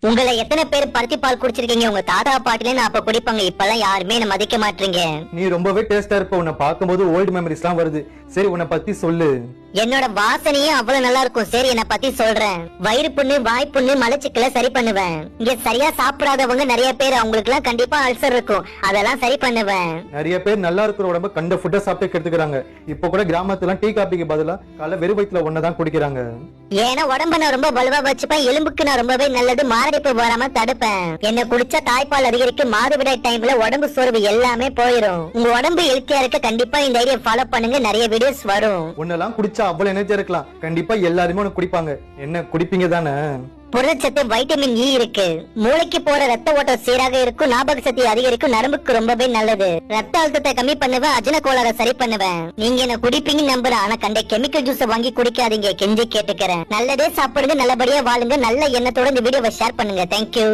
உங்களை எத்தனை பேர் பருத்தி பால் குடிச்சிருக்கீங்க? உங்க தாத்தா பாட்டிலே நான் அப்ப குடிப்பாங்க, இப்பெல்லாம் யாருமே என்ன மதிக்க மாட்டீங்க. நீ ரொம்பவே டேஸ்டா இருப்ப, உன்னை பாக்கும்போது ஓல்டு மெமரிஸ் எல்லாம் வருது. சரி, உன்னை பத்தி சொல்லு. என்னோட வாசனையே அவ்வளவு நல்லா இருக்கும். சரி, என்ன பத்தி சொல்றேன். வயிறு புண்ணு, வாய் புண்ணு, மலச்சிக்கல சரி பண்ணுவேன். இங்க சரியா சாப்பிடாதவங்க நிறைய பேர், அவங்களுக்கு எல்லாம் கண்டிப்பா அல்சர் இருக்கும், அதெல்லாம் சரி பண்ணுவேன். நிறைய பேர் நல்லா இருக்கிற உடம்ப கண்ட ஃபுட்டை சாப்பிட்டு கெடுத்துக்கிறாங்க. இப்ப கூட கிராமத்துல டீ காபிக்கு பதிலா காலை வெறும் வயிற்றுல ஒன்னதான் குடிக்கிறாங்க. ஏன்னா உடம்ப நான் ரொம்ப வலுவா வச்சுப்பேன், எலும்புக்கு நான் ரொம்பவே நல்லது, மாரடைப்பு வராம தடுப்பேன். என்ன குடிச்சா தாய்ப்பால் அதிகரிக்கும், மாதவிடாய் டைம்ல உடம்பு சோர்வு எல்லாமே போயிடும். உங்க உடம்பு ஹெல்த்தியா இருக்க கண்டிப்பா இந்த ஐடியா ஃபாலோ பண்ணுங்க, நிறைய வீடியோஸ் வரும். உன்னெல்லாம் குடிச்சா அவ்வளவு எனர்ஜியா இருக்கலாம், கண்டிப்பா எல்லாருமே உனக்கு குடிப்பாங்க. என்ன குடிப்பீங்க தானே? புரதச்சத்து வைட்டமின் இ இருக்கு, மூளைக்கு போற ரத்த ஓட்டம் சீராக இருக்கும், ஞாபக சக்தி அதிகரிக்கும், நரம்புக்கு ரொம்பவே நல்லது, ரத்த அழுத்தத்தை கம்மி பண்ணுவேன், அஜீரண கோளாறை சரி பண்ணுவேன். நீங்க என்ன குடிப்பீங்கன்னு நம்புறேன், ஆனா கண்ட கெமிக்கல் ஜூஸ் வாங்கி குடிக்காதீங்க, கெஞ்சி கேட்டுக்கிறேன். நல்லதே சாப்பிடுங்க, நல்லபடியா வாழுங்க, நல்ல எண்ணத்தோட இந்த வீடியோவை ஷேர் பண்ணுங்க. தேங்க்யூ.